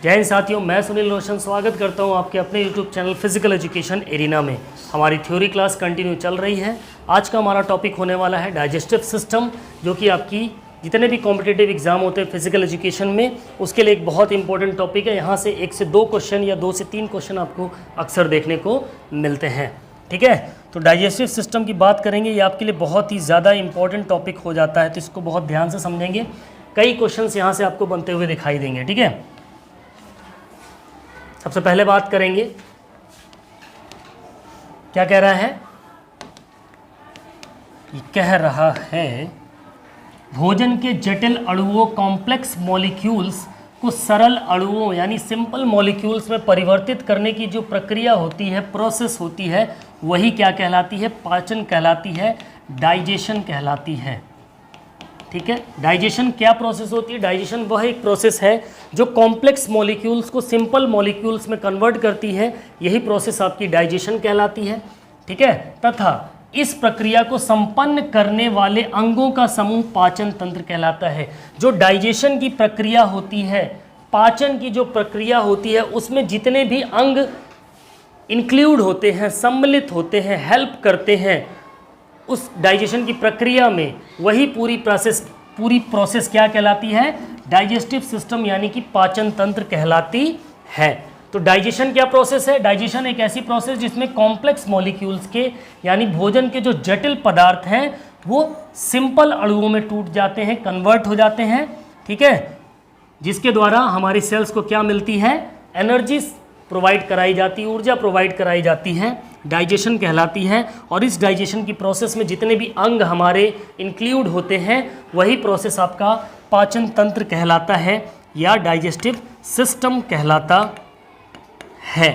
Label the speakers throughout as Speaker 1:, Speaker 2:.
Speaker 1: जय हिंद साथियों, मैं सुनील रोशन स्वागत करता हूं आपके अपने YouTube channel physical education arena में। हमारी थ्योरी क्लास कंटिन्यू चल रही है। आज का हमारा टॉपिक होने वाला है डाइजेस्टिव सिस्टम, जो कि आपकी जितने भी कॉम्पिटिटिव एग्जाम होते हैं फिजिकल एजुकेशन में, उसके लिए एक बहुत इंपॉर्टेंट टॉपिक है। यहाँ से 1 से 2 क्वेश्चन या 2 से 3 क्वेश्चन आपको अक्सर देखने को मिलते हैं। ठीक है, तो डाइजेस्टिव सिस्टम की बात करेंगे। ये आपके लिए बहुत ही ज़्यादा इंपॉर्टेंट टॉपिक हो जाता है, तो इसको बहुत ध्यान से समझेंगे। कई क्वेश्चंस यहाँ से आपको बनते हुए दिखाई देंगे। ठीक है, सबसे पहले बात करेंगे, क्या कह रहा है? ये कह रहा है भोजन के जटिल अणुओं कॉम्प्लेक्स मॉलिक्यूल्स को सरल अणुओं यानी सिंपल मॉलिक्यूल्स में परिवर्तित करने की जो प्रक्रिया होती है, प्रोसेस होती है, वही क्या कहलाती है? पाचन कहलाती है, डाइजेशन कहलाती है। ठीक है, डाइजेशन क्या प्रोसेस होती है? डाइजेशन वह एक प्रोसेस है जो कॉम्प्लेक्स मॉलिक्यूल्स को सिंपल मॉलिक्यूल्स में कन्वर्ट करती है। यही प्रोसेस आपकी डाइजेशन कहलाती है। ठीक है, तथा इस प्रक्रिया को संपन्न करने वाले अंगों का समूह पाचन तंत्र कहलाता है। जो डाइजेशन की प्रक्रिया होती है, पाचन की जो प्रक्रिया होती है, उसमें जितने भी अंग इंक्लूड होते हैं, सम्मिलित होते हैं, हेल्प करते हैं उस डाइजेशन की प्रक्रिया में, वही पूरी प्रोसेस क्या कहलाती है? डाइजेस्टिव सिस्टम यानी कि पाचन तंत्र कहलाती है। तो डाइजेशन क्या प्रोसेस है? डाइजेशन एक ऐसी प्रोसेस जिसमें कॉम्प्लेक्स मॉलिक्यूल्स के यानी भोजन के जो जटिल पदार्थ हैं वो सिंपल अणुओं में टूट जाते हैं, कन्वर्ट हो जाते हैं। ठीक है, जिसके द्वारा हमारी सेल्स को क्या मिलती है? एनर्जी प्रोवाइड कराई जाती है, ऊर्जा प्रोवाइड कराई जाती है, डाइजेशन कहलाती है। और इस डाइजेशन की प्रोसेस में जितने भी अंग हमारे इंक्लूड होते हैं, वही प्रोसेस आपका पाचन तंत्र कहलाता है या डाइजेस्टिव सिस्टम कहलाता है।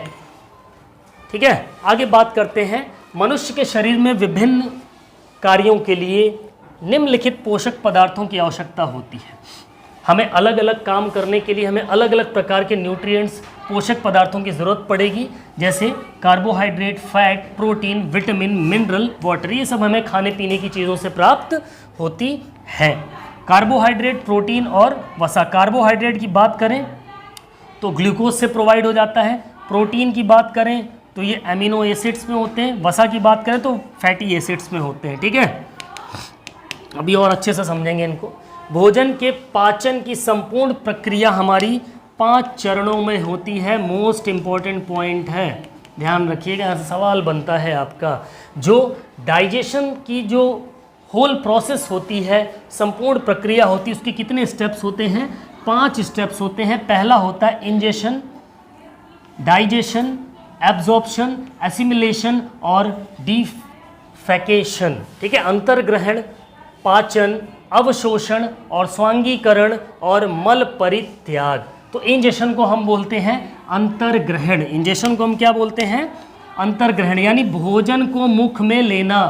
Speaker 1: ठीक है, आगे बात करते हैं। मनुष्य के शरीर में विभिन्न कार्यों के लिए निम्नलिखित पोषक पदार्थों की आवश्यकता होती है। हमें अलग अलग काम करने के लिए हमें अलग अलग प्रकार के न्यूट्रिएंट्स, पोषक पदार्थों की ज़रूरत पड़ेगी, जैसे carbohydrate, fat, protein, vitamin, mineral, water. ये सब हमें खाने पीने की चीज़ों से प्राप्त होती है। कार्बोहाइड्रेट, प्रोटीन और वसा। कार्बोहाइड्रेट की बात करें तो ग्लूकोज से प्रोवाइड हो जाता है। प्रोटीन की बात करें तो ये एमिनो एसिड्स में होते हैं। वसा की बात करें तो फैटी एसिड्स में होते हैं। ठीक है, अभी और अच्छे से समझेंगे इनको। भोजन के पाचन की संपूर्ण प्रक्रिया हमारी 5 चरणों में होती है। मोस्ट इंपॉर्टेंट पॉइंट है, ध्यान रखिएगा, यहाँ से सवाल बनता है आपका। जो डाइजेशन की जो होल प्रोसेस होती है, संपूर्ण प्रक्रिया होती है, उसके कितने स्टेप्स होते हैं? 5 स्टेप्स होते हैं। पहला होता है इंजेशन, डाइजेशन, एब्जॉर्प्शन, एसिमिलेशन और डिफेकेशन। ठीक है, अंतर्ग्रहण, पाचन, अवशोषण और स्वांगीकरण और मल परित्याग। तो इंजेशन को हम बोलते हैं अंतर्ग्रहण। इंजेशन को हम क्या बोलते हैं? अंतर्ग्रहण, यानी भोजन को मुख में लेना,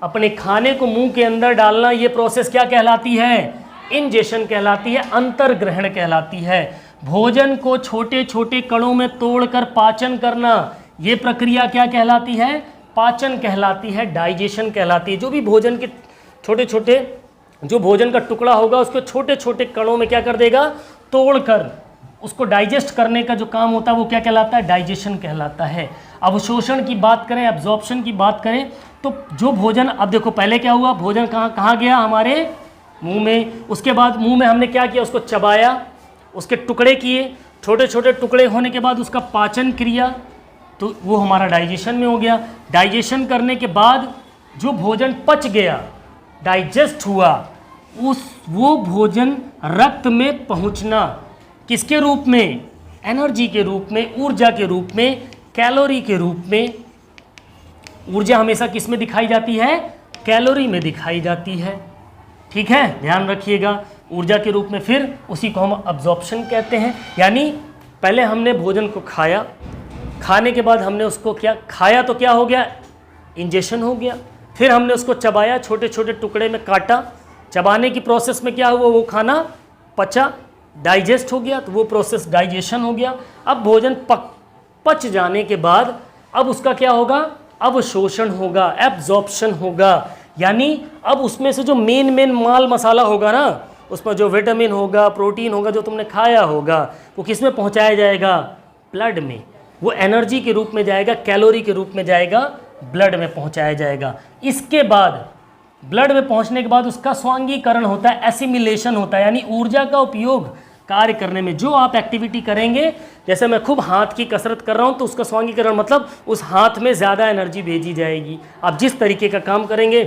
Speaker 1: अपने खाने को मुंह के अंदर डालना। ये प्रोसेस क्या कहलाती है? इंजेशन कहलाती है, अंतर्ग्रहण कहलाती है। भोजन को छोटे छोटे कणों में तोड़कर पाचन करना, ये प्रक्रिया क्या कहलाती है? पाचन कहलाती है, डाइजेशन कहलाती है। जो भी भोजन के छोटे छोटे जो भोजन का टुकड़ा होगा उसको छोटे छोटे कणों में क्या कर देगा? तोड़कर उसको डाइजेस्ट करने का जो काम होता है वो क्या कहलाता है? डाइजेशन कहलाता है। अवशोषण की बात करें, एब्जॉर्प्शन की बात करें तो जो भोजन, अब देखो पहले क्या हुआ, भोजन कहाँ गया? हमारे मुंह में। उसके बाद मुंह में हमने क्या किया? उसको चबाया, उसके टुकड़े किए, छोटे छोटे टुकड़े होने के बाद उसका पाचन क्रिया, तो वो हमारा डाइजेशन में हो गया। डाइजेशन करने के बाद जो भोजन पच गया, डाइजेस्ट हुआ, वो भोजन रक्त में पहुंचना, किसके रूप में? एनर्जी के रूप में, ऊर्जा के रूप में, कैलोरी के रूप में। ऊर्जा हमेशा किस में दिखाई जाती है? कैलोरी में दिखाई जाती है। ठीक है, ध्यान रखिएगा, ऊर्जा के रूप में। फिर उसी को हम अब्जॉर्प्शन कहते हैं, यानी पहले हमने भोजन को खाया, खाने के बाद हमने उसको क्या खाया तो क्या हो गया? इंजेशन हो गया। फिर हमने उसको चबाया, छोटे छोटे टुकड़े में काटा, चबाने की प्रोसेस में क्या हुआ? वो खाना पचा, डाइजेस्ट हो गया, तो वो प्रोसेस डाइजेशन हो गया। अब भोजन पच जाने के बाद अब उसका क्या होगा? अवशोषण होगा, एब्जॉर्प्शन होगा। यानी अब उसमें से जो मेन माल मसाला होगा ना, उसमें जो विटामिन होगा, प्रोटीन होगा, जो तुमने खाया होगा, वो किस में पहुंचाया जाएगा? ब्लड में। वो एनर्जी के रूप में जाएगा, कैलोरी के रूप में जाएगा, ब्लड में पहुंचाया जाएगा। इसके बाद ब्लड में पहुंचने के बाद उसका स्वांगीकरण होता है, एसिमिलेशन होता है, यानी ऊर्जा का उपयोग कार्य करने में। जो आप एक्टिविटी करेंगे, जैसे मैं खूब हाथ की कसरत कर रहा हूं तो उसका स्वांगीकरण मतलब उस हाथ में ज़्यादा एनर्जी भेजी जाएगी। आप जिस तरीके का काम करेंगे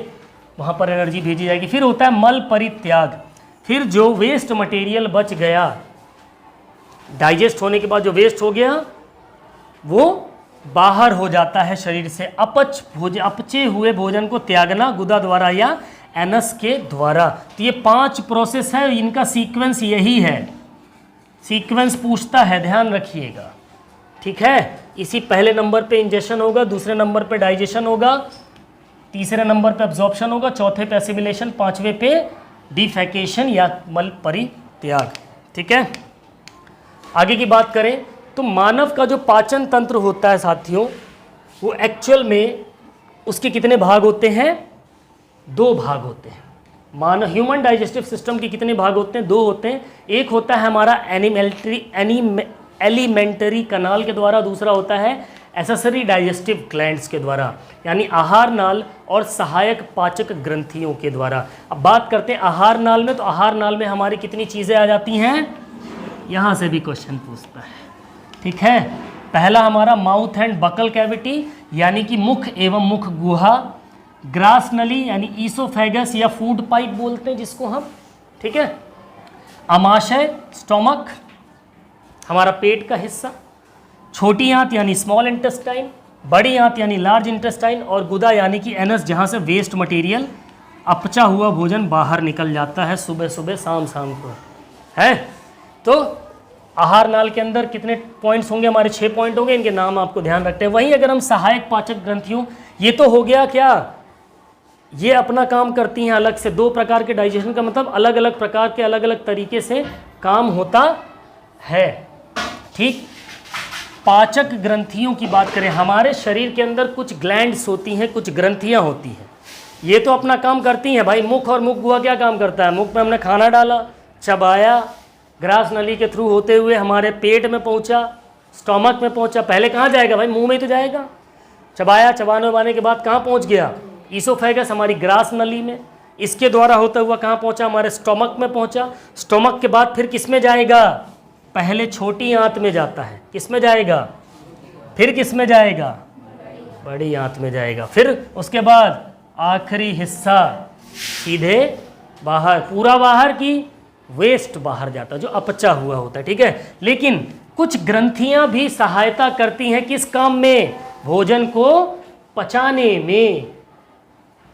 Speaker 1: वहाँ पर एनर्जी भेजी जाएगी। फिर होता है मल परित्याग। फिर जो वेस्ट मटेरियल बच गया, डाइजेस्ट होने के बाद जो वेस्ट हो गया वो बाहर हो जाता है शरीर से। अपचे हुए भोजन को त्यागना गुदा द्वारा या एनस के द्वारा। तो ये 5 प्रोसेस है, इनका सीक्वेंस यही है। सीक्वेंस पूछता है, ध्यान रखिएगा, ठीक है। इसी पहले नंबर पे इंजेक्शन होगा, दूसरे नंबर पे डाइजेशन होगा, तीसरे नंबर पे एब्जॉर्प्शन होगा, चौथे पे एसिमिलेशन, पांचवे पे डिफेकेशन या मल परित्याग, ठीक है। आगे की बात करें तो मानव का जो पाचन तंत्र होता है साथियों, वो एक्चुअल में उसके कितने भाग होते हैं? 2 भाग होते हैं। ह्यूमन डाइजेस्टिव सिस्टम के कितने भाग होते हैं? 2 होते हैं। एक होता है हमारा एलिमेंटरी कनाल के द्वारा, दूसरा होता है एसेसरी डाइजेस्टिव ग्लैंड्स के द्वारा, यानी आहार नाल और सहायक पाचक ग्रंथियों के द्वारा। अब बात करते हैं आहार नाल में, तो आहार नाल में हमारी कितनी चीज़ें आ जाती हैं? यहाँ से भी क्वेश्चन पूछता है, ठीक है। पहला हमारा माउथ एंड बकल कैविटी, यानी कि मुख एवं मुख गुहा। ग्रास नली यानी ईसोफेगस या फूड पाइप बोलते हैं जिसको हम, ठीक है। अमाशय स्टोमक, हमारा पेट का हिस्सा। छोटी आंत यानी स्मॉल इंटेस्टाइन, बड़ी आंत यानी लार्ज इंटेस्टाइन, और गुदा यानी कि एनस, जहाँ से वेस्ट मटेरियल, अपचा हुआ भोजन बाहर निकल जाता है सुबह सुबह, शाम शाम को, है। तो आहार नाल के अंदर कितने पॉइंट्स होंगे? हमारे 6 पॉइंट होंगे, इनके नाम आपको ध्यान रखते हैं। वहीं अगर हम सहायक पाचक ग्रंथियों, ये तो हो गया क्या, ये अपना काम करती हैं अलग से। 2 प्रकार के डाइजेशन का मतलब अलग अलग प्रकार के अलग अलग तरीके से काम होता है, ठीक। पाचक ग्रंथियों की बात करें, हमारे शरीर के अंदर कुछ ग्लैंड्स होती हैं, कुछ ग्रंथियां होती हैं। ये तो अपना काम करती हैं भाई। मुख और मुख गुहा क्या काम करता है? मुख में हमने खाना डाला, चबाया, ग्रास नली के थ्रू होते हुए हमारे पेट में पहुंचा, स्टोमक में पहुंचा। पहले कहाँ जाएगा भाई? मुंह में ही तो जाएगा। चबाया, चबाने वाने के बाद कहाँ पहुंच गया? ईसोफेगस, हमारी ग्रास नली में। इसके द्वारा होता हुआ कहाँ पहुंचा? हमारे स्टोमक में पहुंचा। स्टोमक के बाद फिर किस में जाएगा? पहले छोटी आंत में जाता है, किस में जाएगा? फिर किस में जाएगा? बड़ी आंत में जाएगा। फिर उसके बाद आखिरी हिस्सा सीधे बाहर, पूरा बाहर की वेस्ट बाहर जाता है, जो अपचा हुआ होता है, ठीक है। लेकिन कुछ ग्रंथियां भी सहायता करती हैं किस काम में? भोजन को पचाने में।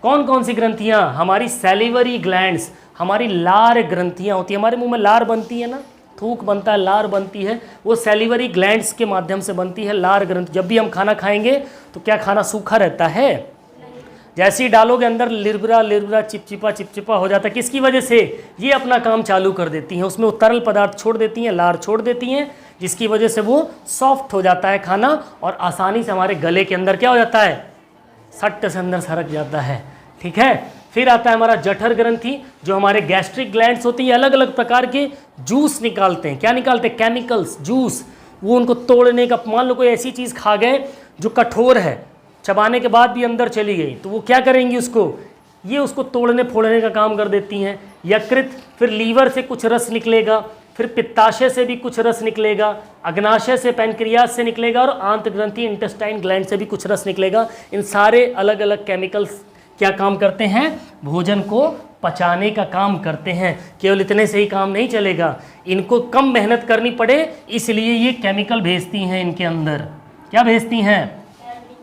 Speaker 1: कौन कौन सी ग्रंथियां? हमारी सैलिवरी ग्लैंड्स, हमारी लार ग्रंथियां होती है। हमारे मुंह में लार बनती है ना, थूक बनता है, लार बनती है, वो सैलिवरी ग्लैंड्स के माध्यम से बनती है लार ग्रंथि। जब भी हम खाना खाएंगे तो क्या खाना सूखा रहता है? जैसे ही डालोगे अंदर लिरबरा लिरबरा चिपचिपा चिपचिपा हो जाता है। किसकी वजह से? ये अपना काम चालू कर देती हैं, उसमें वो तरल पदार्थ छोड़ देती हैं, लार छोड़ देती हैं, जिसकी वजह से वो सॉफ्ट हो जाता है खाना, और आसानी से हमारे गले के अंदर क्या हो जाता है? सट्ट से अंदर सरक जाता है, ठीक है। फिर आता है हमारा जठर ग्रंथि, जो हमारे गैस्ट्रिक ग्लैंड्स होती हैं, अलग अलग प्रकार के जूस निकालते हैं। क्या निकालते हैं? Chemicals, juice. वो उनको तोड़ने का, मान लो कोई ऐसी चीज़ खा गए जो कठोर है, चबाने के बाद भी अंदर चली गई, तो वो क्या करेंगी? ये उसको तोड़ने फोड़ने का काम कर देती हैं। यकृत, फिर लीवर से कुछ रस निकलेगा, फिर पित्ताशय से भी कुछ रस निकलेगा, अग्नाशय से, पैनक्रियास से निकलेगा, और आंत ग्रंथि इंटेस्टाइन ग्लैंड से भी कुछ रस निकलेगा। इन सारे अलग अलग केमिकल्स क्या काम करते हैं? भोजन को पचाने का काम करते हैं। केवल इतने से ही काम नहीं चलेगा, इनको कम मेहनत करनी पड़े, इसलिए ये केमिकल भेजती हैं इनके अंदर। क्या भेजती हैं?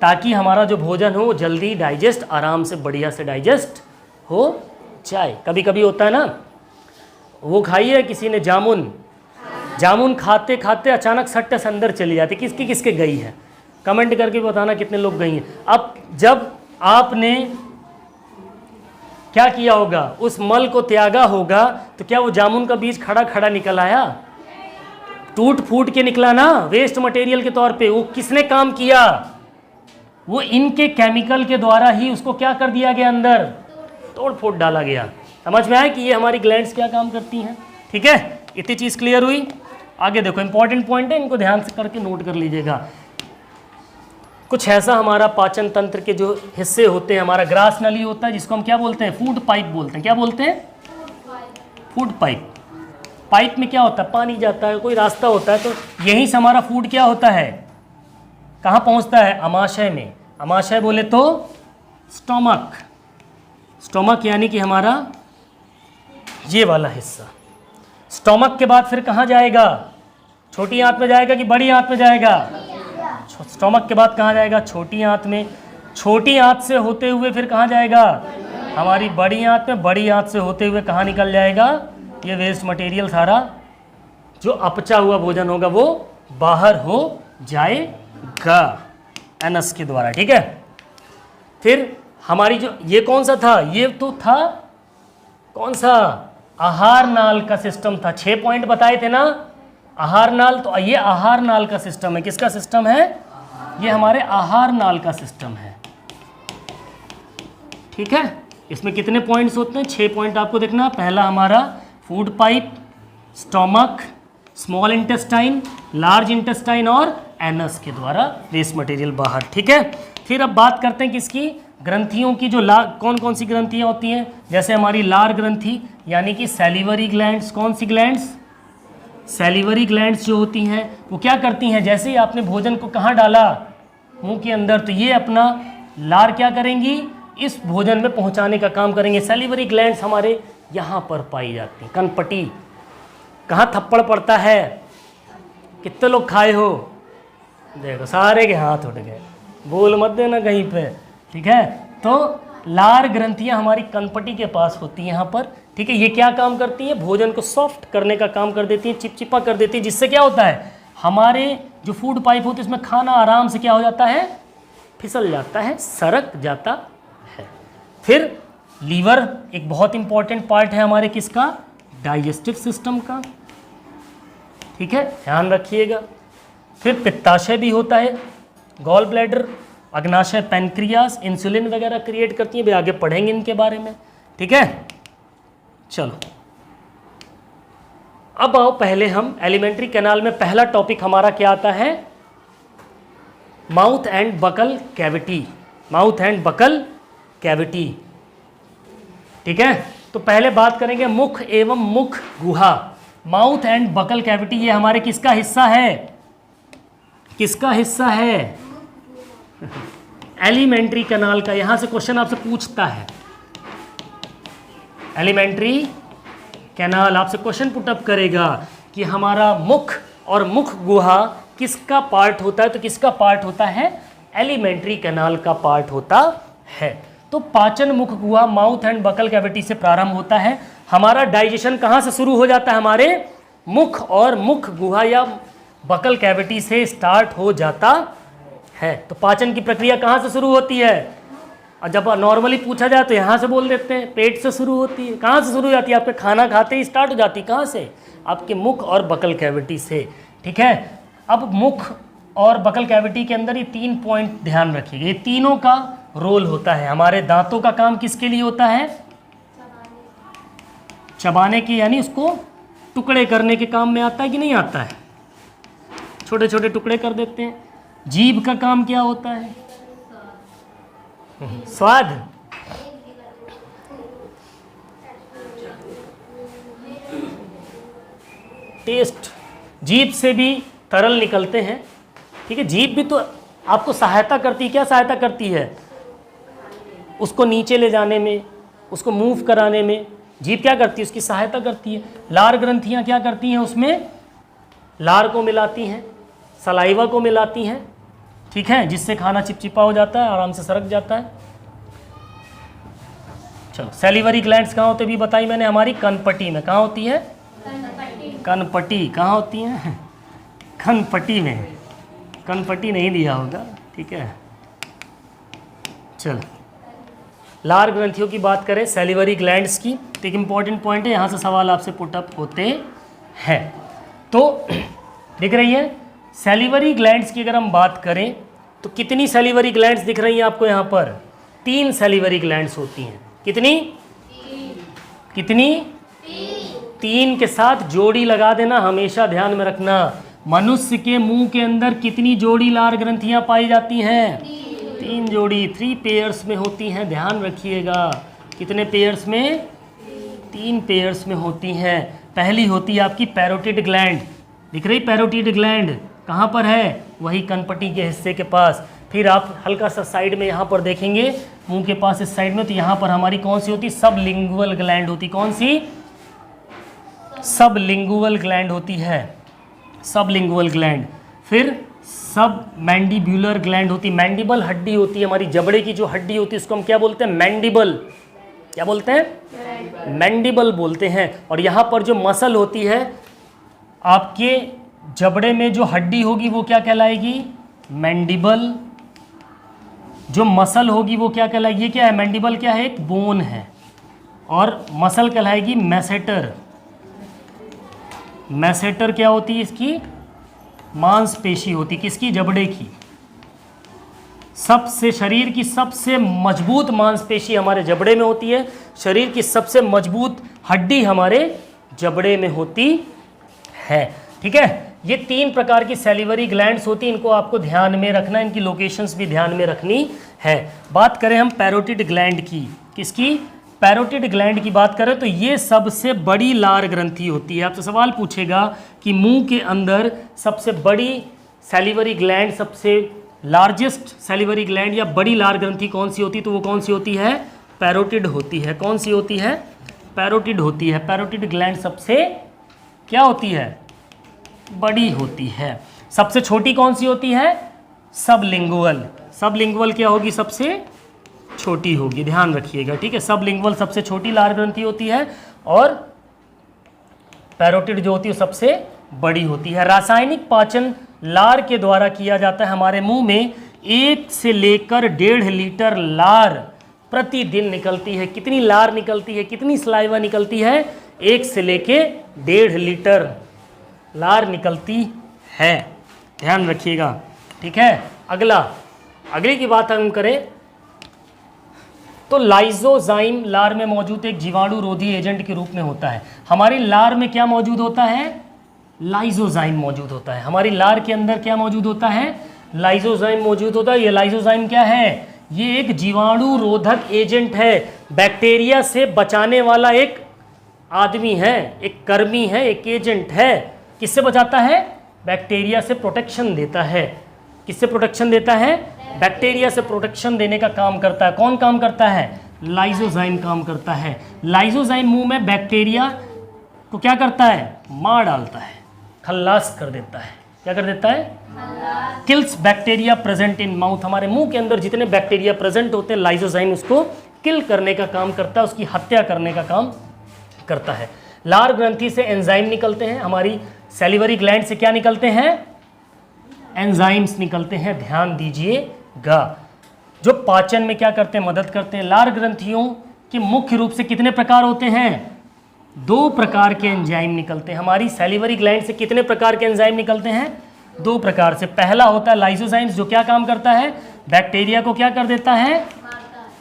Speaker 1: ताकि हमारा जो भोजन हो वो जल्दी डाइजेस्ट, आराम से बढ़िया से डाइजेस्ट हो जाए। कभी कभी होता है ना, वो खाइए किसी ने जामुन खाते खाते अचानक सट्टे से अंदर चली जाती। किसकी किसके गई है? कमेंट करके बताना कितने लोग गई हैं। अब जब आपने क्या किया होगा? उस मल को त्यागा होगा, तो क्या वो जामुन का बीज खड़ा खड़ा निकल आया? टूट फूट के निकला ना, वेस्ट मटेरियल के तौर पे। वो किसने काम किया? वो इनके केमिकल के द्वारा ही उसको क्या कर दिया गया? अंदर तोड़ फोड़ डाला गया। समझ में आया कि ये हमारी ग्लैंड्स क्या काम करती हैं। ठीक है, इतनी चीज़ क्लियर हुई। आगे देखो, इंपॉर्टेंट पॉइंट है, इनको ध्यान से करके नोट कर लीजिएगा। कुछ ऐसा हमारा पाचन तंत्र के जो हिस्से होते हैं, हमारा ग्रास नली होता है जिसको हम क्या बोलते हैं, फूड पाइप बोलते हैं। क्या बोलते हैं? Food pipe. पाइप में क्या होता है, पानी जाता है, कोई रास्ता होता है, तो यहीं से हमारा फूड क्या होता है, कहाँ पहुँचता है, अमाशय में। अमाशय बोले तो स्टोमक। स्टोमक यानी कि हमारा ये वाला हिस्सा। स्टोमक के बाद फिर कहाँ जाएगा, छोटी आंत में जाएगा कि बड़ी आंत में जाएगा? स्टोमक के बाद कहाँ जाएगा, छोटी आंत में। छोटी आंत से होते हुए फिर कहाँ जाएगा, हमारी बड़ी आंत में। बड़ी आंत से होते हुए कहाँ निकल जाएगा, ये वेस्ट मटेरियल सारा जो अपचा हुआ भोजन होगा वो बाहर हो जाएगा एनस के द्वारा। ठीक है, फिर हमारी जो ये कौन सा था, ये तो था कौन सा, आहार नाल का सिस्टम था। 6 पॉइंट बताए थे ना, आहार नाल। तो ये आहार नाल का सिस्टम है। किसका सिस्टम है, ये हमारे आहार नाल का सिस्टम है। ठीक है, इसमें कितने पॉइंट्स होते हैं, 6 पॉइंट आपको देखना। पहला हमारा food pipe, stomach, small intestine, large intestine और एनस के द्वारा वेस्ट मटेरियल बाहर। ठीक है, फिर अब बात करते हैं किसकी, ग्रंथियों की। जो कौन कौन सी ग्रंथियां होती हैं, जैसे हमारी लार ग्रंथि यानी कि सैलिवरी ग्लैंड्स। कौन सी ग्लैंड्स, सैलिवरी ग्लैंड्स जो होती हैं वो क्या करती हैं, जैसे ही आपने भोजन को कहाँ डाला, मुंह के अंदर, तो ये अपना लार क्या करेंगी, इस भोजन में पहुंचाने का काम करेंगे। सैलिवरी ग्लैंड्स हमारे यहाँ पर पाई जाती हैं। कनपटी, कहाँ थप्पड़ पड़ता है, कितने लोग खाए हो, देखो सारे के हाथ उठ गए, बोल मत देना कहीं पे। ठीक है, तो लार ग्रंथियां हमारी कनपटी के पास होती हैं यहाँ पर। ठीक है, ये क्या काम करती हैं, भोजन को सॉफ्ट करने का काम कर देती हैं, चिपचिपा कर देती हैं, जिससे क्या होता है, हमारे जो फूड पाइप होती है इसमें खाना आराम से क्या हो जाता है, फिसल जाता है, सरक जाता है। फिर लीवर एक बहुत इंपॉर्टेंट पार्ट है हमारे किसका, डाइजेस्टिव सिस्टम का। ठीक है, ध्यान रखिएगा। फिर पित्ताशय भी होता है, गॉल ब्लैडर, अग्नाशय पैनक्रियास, इंसुलिन वगैरह क्रिएट करती हैं, भी आगे पढ़ेंगे इनके बारे में। ठीक है, चलो अब आओ पहले हम एलिमेंट्री कैनाल में पहला टॉपिक हमारा क्या आता है, mouth and buccal cavity. Mouth and buccal cavity. ठीक है, तो पहले बात करेंगे मुख एवं मुख गुहा। माउथ एंड बकल कैविटी ये हमारे किसका हिस्सा है, किसका हिस्सा है, एलिमेंट्री कैनाल का। यहां से क्वेश्चन आपसे पूछता है, एलिमेंट्री कैनाल आपसे क्वेश्चन पुटअप करेगा कि हमारा मुख और मुख गुहा किसका पार्ट होता है, तो किसका पार्ट होता है, एलिमेंट्री कैनाल का पार्ट होता है। तो पाचन मुख गुहा माउथ एंड बकल कैविटी से प्रारंभ होता है। हमारा डाइजेशन कहाँ से शुरू हो जाता है, हमारे मुख और मुख गुहा या बकल कैविटी से स्टार्ट हो जाता है। तो पाचन की प्रक्रिया कहाँ से शुरू होती है, और जब नॉर्मली पूछा जाए तो यहाँ से बोल देते हैं, पेट से शुरू होती है। कहाँ से शुरू हो जाती है, आपके खाना खाते ही स्टार्ट हो जाती है, कहाँ से, आपके मुख और बकल कैविटी से। ठीक है, अब मुख और बकल कैविटी के अंदर ये 3 पॉइंट ध्यान रखिएगा, ये तीनों का रोल होता है। हमारे दांतों का काम किसके लिए होता है, चबाने के, यानी उसको टुकड़े करने के काम में आता है कि नहीं आता है, छोटे छोटे टुकड़े कर देते हैं। जीभ का काम क्या होता है, स्वाद। टेस्ट, जीभ से भी तरल निकलते हैं। ठीक है, जीभ भी तो आपको सहायता करती है, क्या सहायता करती है, उसको नीचे ले जाने में, उसको मूव कराने में जीभ क्या करती है, उसकी सहायता करती है। लार ग्रंथियां क्या करती हैं, उसमें लार को मिलाती हैं, सलाइवा को मिलाती हैं। ठीक है, जिससे खाना चिपचिपा हो जाता है, आराम से सरक जाता है। चलो, सैलिवरी ग्लैंड्स कहाँ होते भी बताई मैंने, हमारी कनपटी में। कहाँ होती है, कनपटी। कहाँ होती है, कनपटी में। कनपटी नहीं दिया होगा। ठीक है, चलो लार ग्रंथियों की बात करें, सैलिवरी ग्लैंड्स की, तो एक इंपॉर्टेंट पॉइंट है, यहाँ से सवाल आपसे पुटअप होते हैं। तो दिख रही है सैलिवरी ग्लैंड्स की अगर हम बात करें तो कितनी सैलिवरी ग्लैंड्स दिख रही हैं आपको, यहाँ पर 3 सैलिवरी ग्लैंड्स होती हैं। कितनी, कितनी? 3 के साथ जोड़ी लगा देना, हमेशा ध्यान में रखना। मनुष्य के मुंह के अंदर कितनी जोड़ी लार ग्रंथियां पाई जाती हैं? 3 जोड़ी, 3 पेयर्स में होती हैं, ध्यान रखिएगा। कितने पेयर्स में? 3 पेयर्स में होती हैं। पहली होती है आपकी पैरोटिड ग्लैंड, दिख रही? पैरोटिड ग्लैंड कहाँ पर है? वही कनपटी के हिस्से के पास। फिर आप हल्का सा साइड में यहाँ पर देखेंगे मुंह के पास इस साइड में, तो यहाँ पर हमारी कौन सी होती? सबलिंगुअल ग्लैंड होती। कौन सी? सबलिंगुअल ग्लैंड होती है, सबलिंगुअल ग्लैंड। फिर सब मैंडिबुलर ग्लैंड होती। मैंडिबल हड्डी होती है हमारी जबड़े की, जो हड्डी होती है उसको हम क्या बोलते हैं? मैंडिबल। क्या बोलते हैं? मैंडिबल बोलते हैं। और यहाँ पर जो मसल होती है आपके जबड़े में, जो हड्डी होगी वो क्या कहलाएगी? मैंडिबल। जो मसल होगी वो क्या कहलाएगी? ये क्या है? मैंडिबल क्या है? एक बोन है। और मसल कहलाएगी मैसेटर। मैसेटर क्या होती है इसकी? मांसपेशी होती। किसकी? जबड़े की। सबसे शरीर की सबसे मजबूत मांसपेशी हमारे जबड़े में होती है। शरीर की सबसे मजबूत हड्डी हमारे जबड़े में होती है। ठीक है, ये 3 प्रकार की सैलिवरी ग्लैंड्स होती हैं, इनको आपको ध्यान में रखना, इनकी लोकेशंस भी ध्यान में रखनी है। बात करें हम पैरोटिड ग्लैंड की, किसकी? पैरोटिड ग्लैंड की बात करें तो ये सबसे बड़ी लार ग्रंथि होती है। आपसे सवाल पूछेगा कि मुंह के अंदर सबसे बड़ी सैलिवरी ग्लैंड, सबसे लार्जेस्ट सैलिवरी ग्लैंड या बड़ी लार ग्रंथि कौन सी होती है? तो वो कौन सी होती है? पैरोटिड होती है। कौन सी होती है? पैरोटिड होती है। पैरोटिड ग्लैंड सबसे क्या होती है? बड़ी होती है। सबसे छोटी कौन सी होती है? सबलिंगुअल। सबलिंगुअल क्या होगी? सबसे छोटी होगी, ध्यान रखिएगा। ठीक है, सबलिंगुअल सबसे छोटी लार ग्रंथि होती है और पैरोटिड जो होती है सबसे बड़ी होती है। रासायनिक पाचन लार के द्वारा किया जाता है। हमारे मुंह में 1 से लेकर 1.5 लीटर लार प्रतिदिन निकलती है। कितनी लार निकलती है? कितनी सलाइवा निकलती है? 1 से लेके 1.5 लीटर लार निकलती है, ध्यान रखिएगा। ठीक है, अगली की बात हम करें तो लाइजोजाइम लार में मौजूद एक जीवाणु रोधी एजेंट के रूप में होता है। हमारी लार में क्या मौजूद होता है? लाइजोजाइम मौजूद होता है। हमारी लार के अंदर क्या मौजूद होता है? लाइजोजाइम मौजूद होता है। ये लाइजोजाइम क्या है? ये एक जीवाणु रोधक एजेंट है। बैक्टीरिया से बचाने वाला एक आदमी है, एक कर्मी है, एक एजेंट है। किससे बचाता है? बैक्टीरिया से प्रोटेक्शन देता है। किससे प्रोटेक्शन देता है? बैक्टीरिया से प्रोटेक्शन देने का काम करता है। कौन काम करता है? लाइजोजाइम काम करता है। लाइजोजाइम मुंह में बैक्टीरिया को क्या करता है? मार डालता है, खल्लास कर देता है। क्या कर देता है? Kills bacteria present in mouth. हमारे मुंह के अंदर जितने बैक्टीरिया प्रेजेंट होते हैं, लाइजोजाइम उसको किल करने का काम करता है, उसकी हत्या करने का काम करता है। लार ग्रंथि से एंजाइम निकलते हैं। हमारी सैलिवरी ग्लैंड से क्या निकलते हैं? एंजाइम्स निकलते हैं, ध्यान दीजिएगा, जो पाचन में क्या करते हैं? मदद करते हैं। लार ग्रंथियों के मुख्य रूप से कितने प्रकार होते हैं? 2 प्रकार के एंजाइम निकलते हैं। हमारी सैलिवरी ग्लैंड से कितने प्रकार के एंजाइम निकलते हैं? 2 प्रकार से। पहला होता है लाइसोजाइम्स, जो क्या काम करता है? बैक्टीरिया को क्या कर देता है?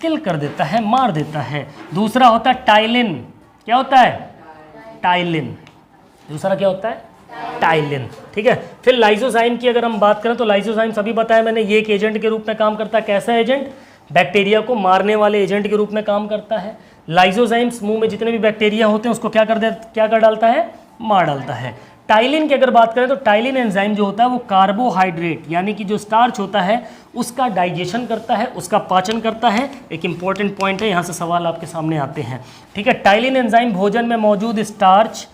Speaker 1: किल कर देता है, मार देता है। दूसरा होता है टाइलिन। क्या होता है? टाइलिन। दूसरा क्या होता है? टाइलिन। ठीक है, फिर लाइसोजाइम की अगर हम बात करें तो लाइसोजाइम सभी बताया मैंने, ये एक एजेंट के रूप में काम करता है। कैसा एजेंट? बैक्टीरिया को मारने वाले एजेंट के रूप में काम करता है। लाइसोजाइम्स मुंह में जितने भी बैक्टीरिया होते हैं उसको क्या कर डालता है? मार डालता है। टाइलिन की अगर बात करें तो टाइलिन एंजाइम जो होता है वो कार्बोहाइड्रेट यानी कि जो स्टार्च होता है उसका डाइजेशन करता है, उसका पाचन करता है। एक इंपॉर्टेंट पॉइंट है, यहाँ से सवाल आपके सामने आते हैं। ठीक है, टाइलिन एंजाइम भोजन में मौजूद स्टार्च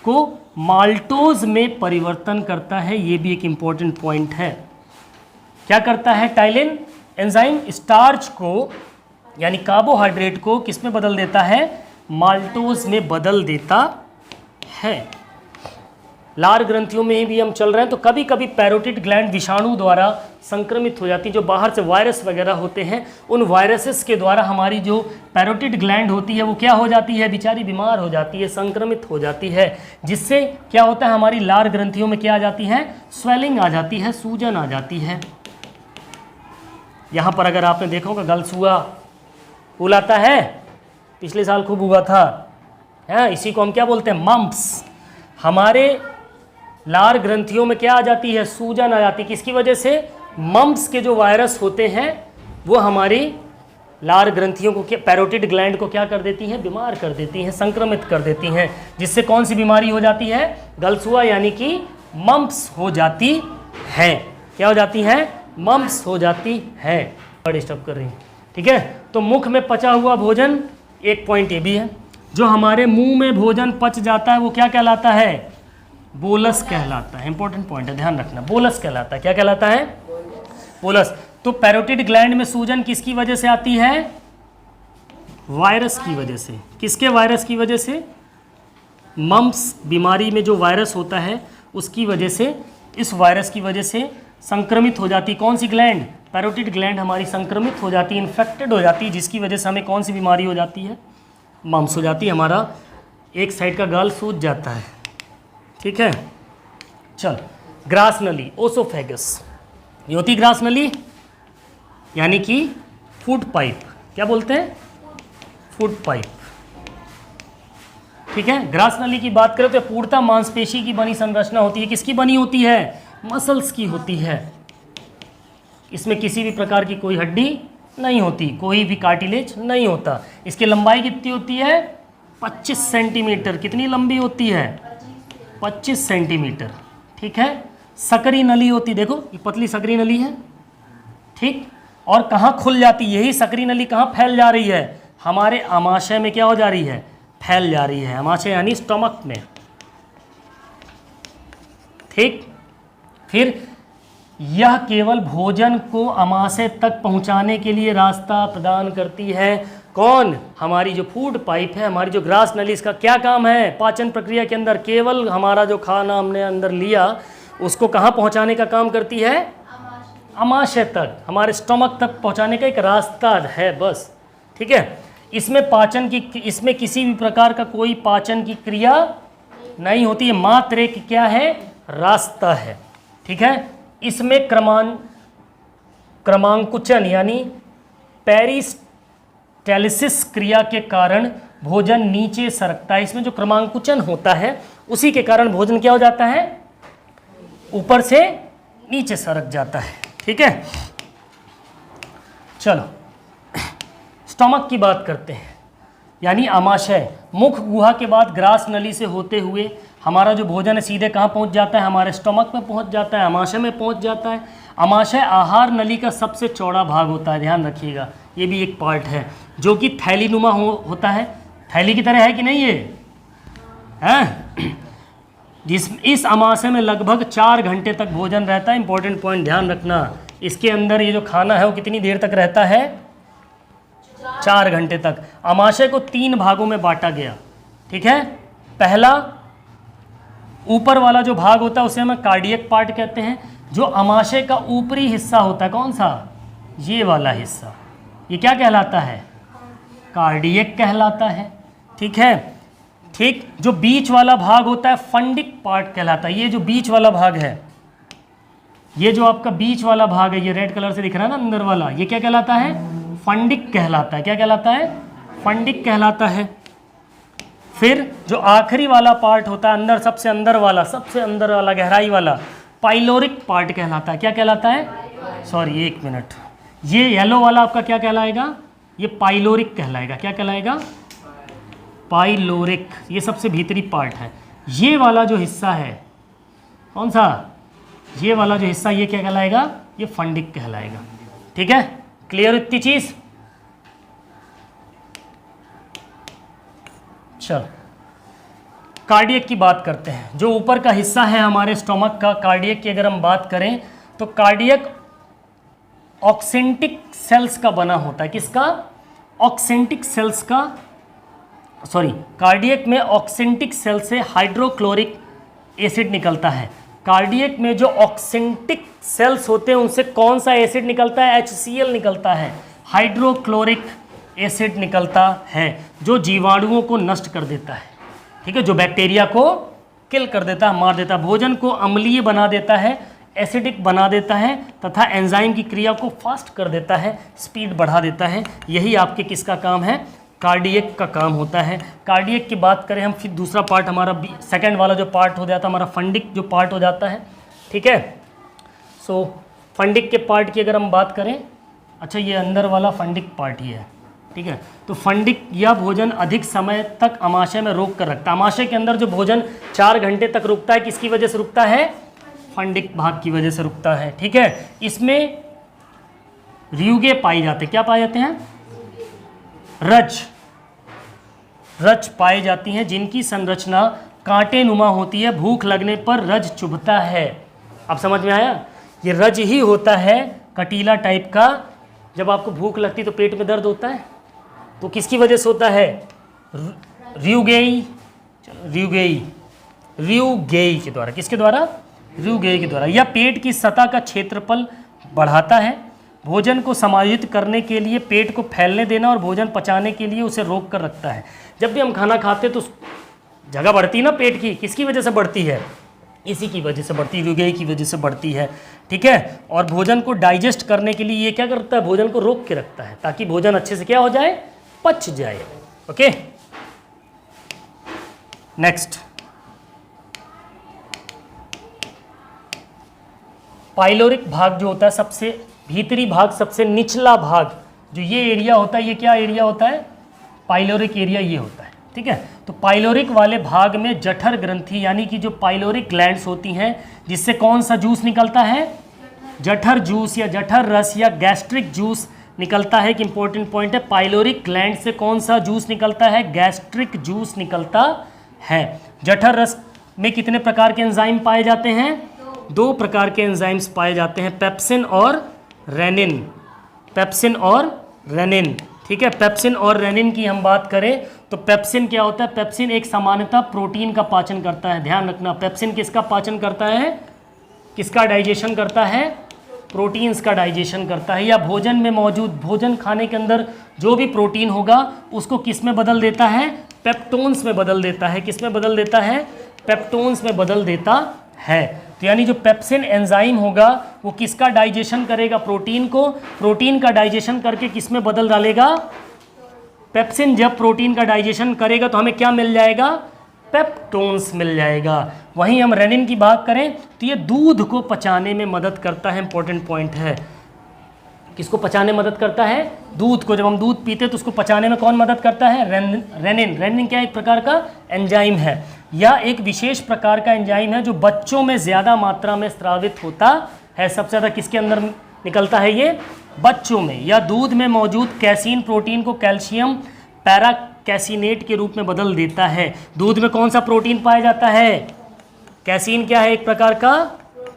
Speaker 1: को माल्टोज में परिवर्तन करता है। ये भी एक इंपॉर्टेंट पॉइंट है। क्या करता है टाइलिन एंजाइम? स्टार्च को यानी कार्बोहाइड्रेट को किस में बदल देता है? माल्टोज में बदल देता है। लार ग्रंथियों में भी हम चल रहे हैं तो कभी कभी पैरोटिड ग्लैंड विषाणु द्वारा संक्रमित हो जाती है। जो बाहर से वायरस वगैरह होते हैं उन वायरसेस के द्वारा हमारी जो पैरोटिड ग्लैंड होती है वो क्या हो जाती है? बेचारी बीमार हो जाती है, संक्रमित हो जाती है, जिससे क्या होता है? हमारी लार ग्रंथियों में क्या आ जाती है? स्वेलिंग आ जाती है, सूजन आ जाती है। यहाँ पर अगर आपने देखा होगा गलसुआ फूल आता है, पिछले साल खूब हुआ था, है, इसी को हम क्या बोलते हैं, मम्प्स। हमारे लार ग्रंथियों में क्या आ जाती है, सूजन आ जाती है, किसकी वजह से, मम्प्स के जो वायरस होते हैं वो हमारी लार ग्रंथियों को, पैरोटिड ग्लैंड को क्या कर देती हैं, बीमार कर देती हैं, संक्रमित कर देती हैं, जिससे कौन सी बीमारी हो जाती है, गलसुआ यानी कि मम्प्स हो जाती है। क्या हो जाती है, मम्प्स हो जाती है। डिस्टर्ब कर रही है, ठीक है। तो मुख में पचा हुआ भोजन, एक पॉइंट ये भी है, जो हमारे मुंह में भोजन पच जाता है वो क्या कहलाता है, बोलस कहलाता है। इंपॉर्टेंट पॉइंट है, ध्यान रखना, बोलस कहलाता है। क्या कहलाता है, बोलस। तो पैरोटिड ग्लैंड में सूजन किसकी वजह से आती है, वायरस की वजह से। किसके वायरस की वजह से, मम्प्स बीमारी में जो वायरस होता है उसकी वजह से, इस वायरस की वजह से संक्रमित हो जाती कौन सी ग्लैंड, पैरोटिड ग्लैंड हमारी संक्रमित हो जाती है, इन्फेक्टेड हो जाती है, जिसकी वजह से हमें कौन सी बीमारी हो जाती है, मम्प्स हो जाती है। हमारा एक साइड का गाल सूज जाता है, ठीक है। चल, ग्रास नली, ओसोफेगस, ये होती ग्रास नली यानी कि फूड पाइप। क्या बोलते हैं, फूड पाइप, ठीक है। ग्रास नली की बात करें तो पूर्णतः मांसपेशी की बनी संरचना होती है। किसकी बनी होती है, मसल्स की होती है। इसमें किसी भी प्रकार की कोई हड्डी नहीं होती, कोई भी कार्टिलेज नहीं होता। इसकी लंबाई कितनी होती है, 25 सेंटीमीटर। कितनी लंबी होती है, 25 सेंटीमीटर, ठीक है। सकरी नली होती, देखो ये पतली सकरी नली है, ठीक। और कहाँ खुल जाती, यही सकरी नली कहाँ फैल जा रही है, हमारे आमाशय में क्या हो जा रही है, फैल जा रही है। आमाशय यानी स्टमक में, ठीक। फिर यह केवल भोजन को आमाशय तक पहुंचाने के लिए रास्ता प्रदान करती है। कौन, हमारी जो फूड पाइप है, हमारी जो ग्रास नली, इसका क्या काम है, पाचन प्रक्रिया के अंदर केवल हमारा जो खाना हमने अंदर लिया उसको कहाँ पहुंचाने का काम करती है, आमाशय तक, हमारे स्टमक तक पहुंचाने का एक रास्ता है बस, ठीक है। इसमें पाचन की, इसमें किसी भी प्रकार का कोई पाचन की क्रिया नहीं होती है, मात्र एक क्या है, रास्ता है, ठीक है। इसमें क्रमांकुचन यानी पेरिस्टालिसिस क्रिया के कारण भोजन नीचे सरकता है। इसमें जो क्रमांकुचन होता है उसी के कारण भोजन क्या हो जाता है, ऊपर से नीचे सरक जाता है, ठीक है। चलो स्टमक की बात करते हैं, यानी आमाशय। मुख गुहा के बाद ग्रास नली से होते हुए हमारा जो भोजन है सीधे कहाँ पहुंच जाता है, हमारे स्टमक में पहुंच जाता है, आमाशय में पहुंच जाता है। आमाशय आहार नली का सबसे चौड़ा भाग होता है, ध्यान रखिएगा, ये भी एक पार्ट है, जो कि थैलीनुमा होता है। थैली की तरह है कि नहीं ये है। इस आमाशय में लगभग 4 घंटे तक भोजन रहता है। इंपॉर्टेंट पॉइंट ध्यान रखना, इसके अंदर ये जो खाना है वो कितनी देर तक रहता है, 4 घंटे तक। आमाशय को 3 भागों में बांटा गया, ठीक है। पहला, ऊपर वाला जो भाग होता है उसे हम कार्डियक पार्ट कहते हैं। जो आमाशय का ऊपरी हिस्सा होता है, कौन सा, ये वाला हिस्सा, ये क्या कहलाता है, कार्डियक कहलाता है, ठीक है, ठीक। जो बीच वाला भाग होता है फंडिक पार्ट कहलाता है। ये जो बीच वाला भाग है, ये जो आपका बीच वाला भाग है, ये रेड कलर से दिख रहा है ना अंदर वाला, ये क्या कहलाता है, फंडिक कहलाता है। क्या कहलाता है, फंडिक कहलाता है। फिर जो आखिरी वाला पार्ट होता है अंदर, सबसे अंदर वाला गहराई वाला, पाइलोरिक पार्ट कहलाता है। क्या कहलाता है, सॉरी एक मिनट, ये येलो वाला आपका क्या कहलाएगा, ये पाइलोरिक कहलाएगा। क्या कहलाएगा, पाइलोरिक, ये सबसे भीतरी पार्ट है। ये वाला जो हिस्सा है, कौन सा, ये वाला जो हिस्सा, ये क्या कहलाएगा, ये फंडिक कहलाएगा, ठीक है। क्लियर इतनी चीज। चल कार्डियक की बात करते हैं। जो ऊपर का हिस्सा है हमारे स्टोमक का, कार्डियक की अगर हम बात करें तो कार्डियक ऑक्सेंटिक सेल्स का बना होता है। किसका, ऑक्सेंटिक सेल्स का, सॉरी, कार्डियक में ऑक्सेंटिक सेल से हाइड्रोक्लोरिक एसिड निकलता है। कार्डियक में जो ऑक्सेंटिक सेल्स होते हैं उनसे कौन सा एसिड निकलता है, HCl निकलता है, हाइड्रोक्लोरिक एसिड निकलता है, जो जीवाणुओं को नष्ट कर देता है, ठीक है, जो बैक्टीरिया को किल कर देता है, मार देता है, भोजन को अम्लीय बना देता है, एसिडिक बना देता है, तथा एंजाइम की क्रिया को फास्ट कर देता है, स्पीड बढ़ा देता है। यही आपके किसका काम है, कार्डियक का काम होता है। कार्डियक की बात करें हम, फिर दूसरा पार्ट हमारा सेकंड वाला जो पार्ट हो जाता है हमारा फंडिक जो पार्ट हो जाता है, ठीक है। सो फंडिक के पार्ट की अगर हम बात करें, अच्छा ये अंदर वाला फंडिक पार्ट ही है, ठीक है। तो फंडिक या भोजन अधिक समय तक आमाशय में रोक कर रखता है। आमाशय के अंदर जो भोजन 4 घंटे तक रुकता है, किसकी वजह से रुकता है? फंडिक भाग की वजह से रुकता है, ठीक है। इसमें रियुगे पाए जाते हैं। क्या पाए जाते हैं? रज पाए जाती हैं, जिनकी संरचना कांटे नुमा होती है। भूख लगने पर रज चुभता है। अब समझ में आया? ये रज ही होता है कटीला टाइप का। जब आपको भूख लगती तो पेट में दर्द होता है, तो किसकी वजह से होता है? रियुगेई के द्वारा। किसके द्वारा? रियुगेई के द्वारा। यह पेट की सतह का क्षेत्रफल बढ़ाता है। भोजन को समायोजित करने के लिए पेट को फैलने देना और भोजन पचाने के लिए उसे रोक कर रखता है। जब भी हम खाना खाते तो जगह बढ़ती है ना पेट की, किसकी वजह से बढ़ती है? इसी की वजह से बढ़ती है, रियुगेई की वजह से बढ़ती है, ठीक है। और भोजन को डाइजेस्ट करने के लिए ये क्या करता है? भोजन को रोक के रखता है, ताकि भोजन अच्छे से क्या हो जाए? पच जाए। ओके, नेक्स्ट पाइलोरिक भाग जो होता है, सबसे भीतरी भाग, सबसे निचला भाग, जो ये एरिया होता है, ये क्या एरिया होता है? पाइलोरिक एरिया ये होता है, ठीक है। तो पाइलोरिक वाले भाग में जठर ग्रंथि यानी कि जो पाइलोरिक ग्लैंड्स होती हैं, जिससे कौन सा जूस निकलता है? जठर जूस या जठर रस या गैस्ट्रिक जूस निकलता है। एक इंपॉर्टेंट पॉइंट है, पाइलोरिक ग्लैंड से कौन सा जूस निकलता है? गैस्ट्रिक जूस निकलता है। जठर रस में कितने प्रकार के एंजाइम पाए जाते हैं? 2 प्रकार के एंजाइम्स पाए जाते हैं, पेप्सिन और रेनिन। पेप्सिन और रेनिन, ठीक है। पेप्सिन और रेनिन की हम बात करें तो पेप्सिन क्या होता है? पेप्सिन एक सामान्यतः प्रोटीन का पाचन करता है। ध्यान रखना, पेप्सिन किसका पाचन करता है? किसका डाइजेशन करता है? प्रोटीन्स का डाइजेशन करता है। या भोजन में मौजूद, भोजन खाने के अंदर जो भी प्रोटीन होगा उसको किस में बदल देता है? पेप्टोन्स में बदल देता है। किस में बदल देता है? पेप्टोन्स में बदल देता है। तो यानी जो पेप्सिन एंजाइम होगा वो किसका डाइजेशन करेगा? प्रोटीन को। प्रोटीन का डाइजेशन करके किस में बदल डालेगा? पेप्सिन जब प्रोटीन का डाइजेशन करेगा तो हमें क्या मिल जाएगा? पेप्टोन्स मिल जाएगा। वहीं हम रेनिन की बात करें तो ये दूध को पचाने में मदद करता है। इंपॉर्टेंट पॉइंट है, किसको पचाने में मदद करता है? दूध को। जब हम दूध पीते तो उसको पचाने में कौन मदद करता है? रेनिन। रेनिन क्या एक प्रकार का एंजाइम है, या एक विशेष प्रकार का एंजाइम है जो बच्चों में ज़्यादा मात्रा में स्रावित होता है। सबसे ज़्यादा किसके अंदर निकलता है? ये बच्चों में। या दूध में मौजूद कैसीन प्रोटीन को कैल्शियम पैराकैसिनेट के रूप में बदल देता है। दूध में कौन सा प्रोटीन पाया जाता है? कैसीन क्या है? एक प्रकार का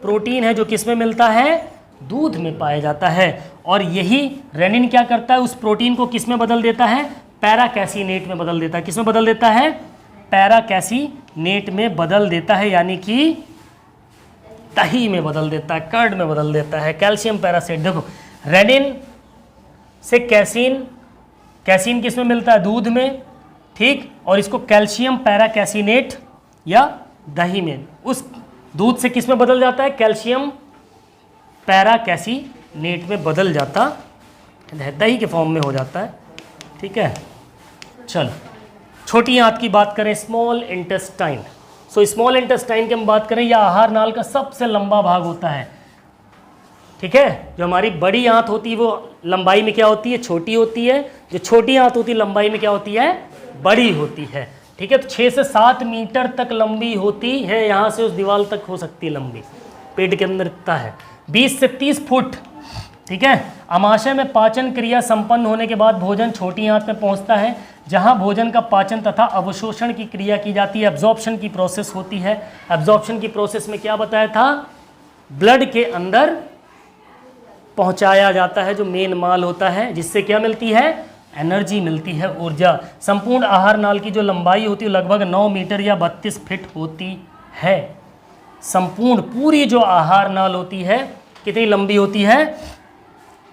Speaker 1: प्रोटीन है जो किस में मिलता है? दूध में पाया जाता है। और यही रेनिन क्या करता है? उस प्रोटीन को किस में बदल देता है? पैराकैसिनेट में बदल देता है। किस में बदल देता है? पैराकैसिनेट में बदल देता है, यानी कि दही में बदल देता है, कर्ड में बदल देता है। कैल्शियम पैरासेट। देखो, रेनिन से कैसीन, कैसीन किस में मिलता है? दूध में, ठीक। और इसको कैल्शियम पैराकैसिनेट या दही में, उस दूध से किस में बदल जाता है? कैल्शियम पैराकैसिनेट में बदल जाता है, दही के फॉर्म में हो जाता है, ठीक है। चलो, छोटी आंत की बात करें, small intestine. So small intestine की हम बात करें, यह आहार नाल का सबसे लंबा भाग होता है, ठीक है। जो हमारी बड़ी आंत होती है वो लंबाई में क्या होती है? छोटी होती है। जो छोटी आंत होती है लंबाई में क्या होती है? बड़ी होती है, ठीक है। तो 6 से 7 मीटर तक लंबी होती है, यहाँ से उस दीवार तक हो सकती है लंबी, पेट के अंदर इतना है। 20 से 30 फुट, ठीक है। आमाशय में पाचन क्रिया संपन्न होने के बाद भोजन छोटी आंत में पहुंचता है, जहां भोजन का पाचन तथा अवशोषण की क्रिया की जाती है। एब्जॉर्प्शन की प्रोसेस होती है। एब्जॉर्प्शन की प्रोसेस में क्या बताया था? ब्लड के अंदर पहुंचाया जाता है, जो मेन माल होता है, जिससे क्या मिलती है? एनर्जी मिलती है, ऊर्जा। संपूर्ण आहार नाल की जो लंबाई होती है लगभग 9 मीटर या 32 फीट होती है। संपूर्ण पूरी जो आहार नाल होती है कितनी लंबी होती है?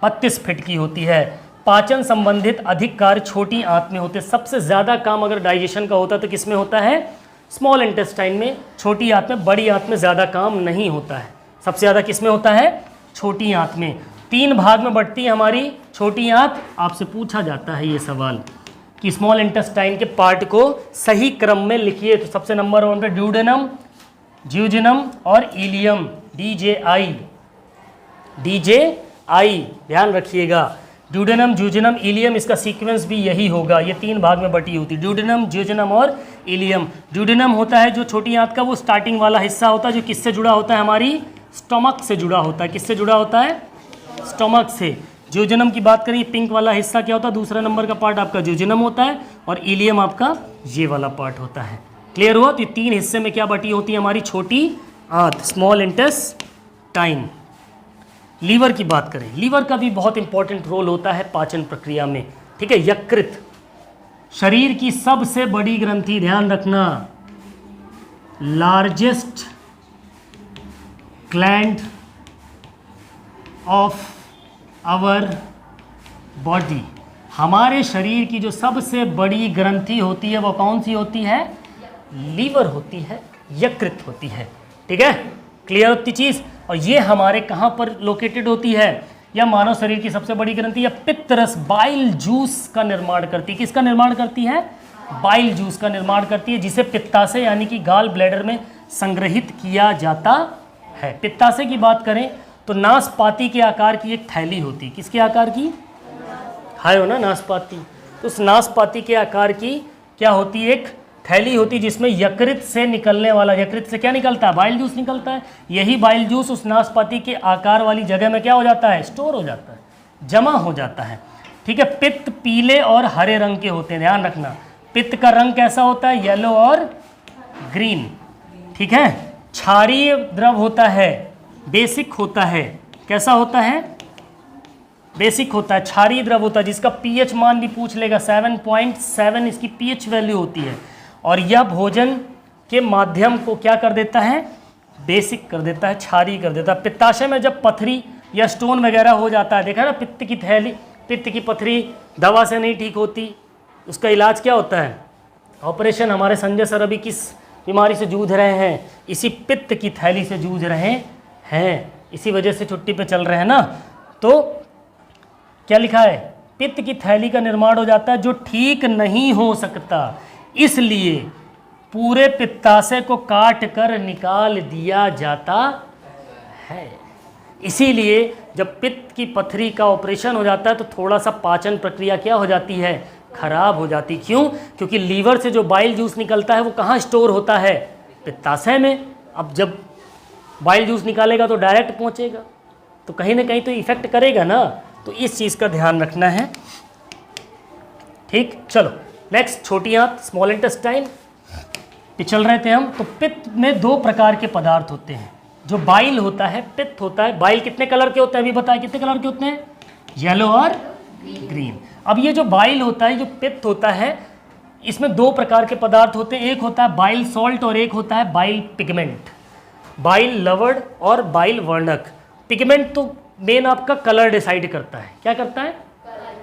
Speaker 1: 32 फीट की होती है। पाचन संबंधित अधिक कार्य छोटी आंत में होते हैं। सबसे ज़्यादा काम अगर डाइजेशन का होता है तो किस में होता है? स्मॉल इंटेस्टाइन में, छोटी आंत में। बड़ी आंत में ज़्यादा काम नहीं होता है। सबसे ज़्यादा किस में होता है? छोटी आंत में। 3 भाग में बढ़ती है हमारी छोटी आंत। आपसे पूछा जाता है ये सवाल कि स्मॉल इंटेस्टाइन के पार्ट को सही क्रम में लिखिए। तो सबसे नंबर 1 पे ड्यूडेनम, ज्यूजेनम और इलियम, DJI ध्यान रखिएगा। ड्यूडेनम, ज्यूजेनम, इलियम, इसका सीक्वेंस भी यही होगा। ये 3 भाग में बटी होती है, ड्यूडेनम, ज्यूजेनम और इलियम। ड्यूडेनम होता है जो छोटी आंत का वो स्टार्टिंग वाला हिस्सा होता है, जो किससे जुड़ा होता है, हमारी स्टमक से जुड़ा होता है। किससे जुड़ा होता है, स्टमक से। ज्यूजेनम की बात करें, पिंक वाला हिस्सा क्या होता है, दूसरा नंबर का पार्ट आपका ज्यूजेनम होता है, और इलियम आपका ये वाला पार्ट होता है। क्लियर हुआ? तो ये 3 हिस्से में क्या बटी होती है हमारी छोटी आंत, स्मॉल इंटेस्टाइन। लीवर की बात करें, लीवर का भी बहुत इंपॉर्टेंट रोल होता है पाचन प्रक्रिया में। ठीक है, यकृत शरीर की सबसे बड़ी ग्रंथि, ध्यान रखना, largest gland of our body. हमारे शरीर की जो सबसे बड़ी ग्रंथि होती है वो कौन सी होती है, लीवर होती है, यकृत होती है। ठीक है, क्लियर होती चीज। और ये हमारे कहाँ पर लोकेटेड होती है, या मानव शरीर की सबसे बड़ी ग्रंथि या पित्तरस, बाइल जूस का निर्माण करती है। किसका निर्माण करती है, बाइल जूस का निर्माण करती है, जिसे पित्ताशय यानी कि गाल ब्लैडर में संग्रहित किया जाता है। पित्ताशय की बात करें तो नाशपाती के आकार की एक थैली होती है। किसके आकार की, खाए हो ना नाशपाती, तो उस नाशपाती के आकार की क्या होती है, एक थैली होती, जिसमें यकृत से निकलने वाला, यकृत से क्या निकलता है, बाइल जूस निकलता है। यही बाइल जूस उस नाशपाती के आकार वाली जगह में क्या हो जाता है, स्टोर हो जाता है, जमा हो जाता है। ठीक है, पित्त पीले और हरे रंग के होते हैं, ध्यान रखना। पित्त का रंग कैसा होता है, येलो और ग्रीन। ठीक है, क्षारीय द्रव होता है, बेसिक होता है। कैसा होता है, बेसिक होता है, क्षारीय द्रव होता है, जिसका पीएच मान भी पूछ लेगा, 7.7 इसकी पीएच वैल्यू होती है। और यह भोजन के माध्यम को क्या कर देता है, बेसिक कर देता है, क्षारीय कर देता है। पित्ताशय में जब पथरी या स्टोन वगैरह हो जाता है, देखा ना, पित्त की थैली, पित्त की पथरी दवा से नहीं ठीक होती, उसका इलाज क्या होता है, ऑपरेशन। हमारे संजय सर अभी किस बीमारी से जूझ रहे हैं, इसी पित्त की थैली से जूझ रहे हैं, इसी वजह से छुट्टी पे चल रहे हैं ना। तो क्या लिखा है, पित्त की थैली का निर्माण हो जाता है जो ठीक नहीं हो सकता, इसलिए पूरे पित्ताशय को काट कर निकाल दिया जाता है। इसीलिए जब पित्त की पथरी का ऑपरेशन हो जाता है तो थोड़ा सा पाचन प्रक्रिया क्या हो जाती है, खराब हो जाती। क्यों, क्योंकि लीवर से जो बाइल जूस निकलता है वो कहाँ स्टोर होता है, पित्ताशय में। अब जब बाइल जूस निकालेगा तो डायरेक्ट पहुँचेगा, तो कहीं ना कहीं तो इफेक्ट करेगा ना। तो इस चीज़ का ध्यान रखना है। ठीक, चलो नेक्स्ट, छोटी आंत, स्मॉल इंटेस्टाइन पे चल रहे थे हम। तो पित्त में 2 प्रकार के पदार्थ होते हैं, जो बाइल होता है, पित्त होता है। बाइल कितने कलर के होते हैं, अभी बताएं कितने कलर के होते हैं, येलो और ग्रीन। अब ये जो बाइल होता है, जो पित्त होता है, इसमें 2 प्रकार के पदार्थ होते हैं, एक होता है बाइल सॉल्ट और एक होता है बाइल पिगमेंट। बाइल लवण और बाइल वर्णक। पिगमेंट तो मेन आपका कलर डिसाइड करता है, क्या करता है,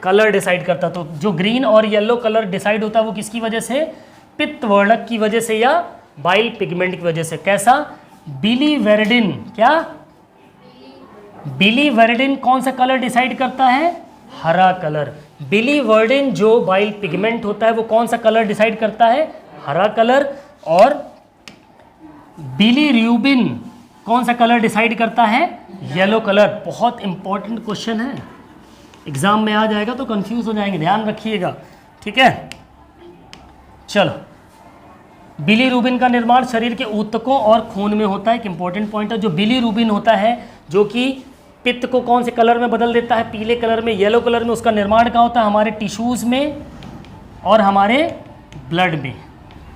Speaker 1: कलर डिसाइड करता है। तो जो ग्रीन और येलो कलर डिसाइड होता है वो किसकी वजह से, पित्त वर्णक की वजह से या बाइल पिगमेंट की वजह से। कैसा, बिलीवेरिडिन, क्या, बिलीवेरिडिन कौन सा कलर डिसाइड करता है, हरा कलर। बिलीवर्डिन जो बाइल पिगमेंट होता है वो कौन सा कलर डिसाइड करता है, हरा कलर। और बिलीरुबिन कौन सा कलर डिसाइड करता है, येलो कलर। बहुत इंपॉर्टेंट क्वेश्चन है, एग्जाम में आ जाएगा तो कंफ्यूज हो जाएंगे, ध्यान रखिएगा। ठीक है, चलो, बिलीरुबिन का निर्माण शरीर के ऊतकों और खून में होता है। एक इंपॉर्टेंट पॉइंट है, जो बिलीरुबिन होता है जो कि पित्त को कौन से कलर में बदल देता है, पीले कलर में, येलो कलर में। उसका निर्माण कहाँ होता है, हमारे टिश्यूज़ में और हमारे ब्लड में।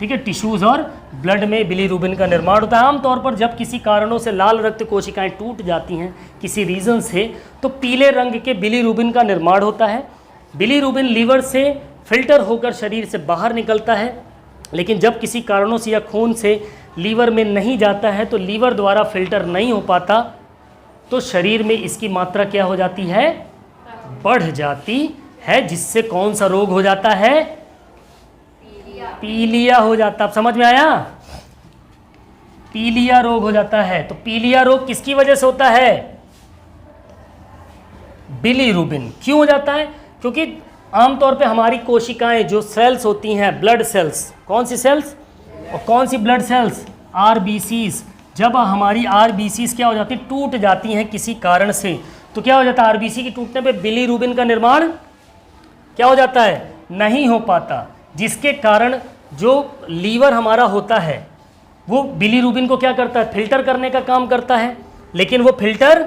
Speaker 1: ठीक है, टिश्यूज़ और ब्लड में बिलीरुबिन का निर्माण होता है। आमतौर पर जब किसी कारणों से लाल रक्त कोशिकाएं टूट जाती हैं किसी रीज़न से, तो पीले रंग के बिलीरुबिन का निर्माण होता है। बिलीरुबिन लीवर से फिल्टर होकर शरीर से बाहर निकलता है, लेकिन जब किसी कारणों से या खून से लीवर में नहीं जाता है तो लीवर द्वारा फिल्टर नहीं हो पाता, तो शरीर में इसकी मात्रा क्या हो जाती है, बढ़ जाती है, जिससे कौन सा रोग हो जाता है, पीलिया हो जाता। अब समझ में आया, पीलिया रोग हो जाता है। तो पीलिया रोग किसकी वजह से होता है, बिलीरुबिन। क्यों हो जाता है, क्योंकि आमतौर पे हमारी कोशिकाएं जो सेल्स होती हैं, ब्लड सेल्स, कौन सी सेल्स और कौन सी ब्लड सेल्स, आरबीसीज। जब हमारी आरबीसीज क्या हो जाती है, टूट जाती हैं किसी कारण से, तो क्या हो जाता है, आरबीसी की टूटने पे बिलीरुबिन का निर्माण क्या हो जाता है, नहीं हो पाता, जिसके कारण जो लीवर हमारा होता है वो बिलीरुबिन को क्या करता है, फिल्टर करने का काम करता है, लेकिन वो फिल्टर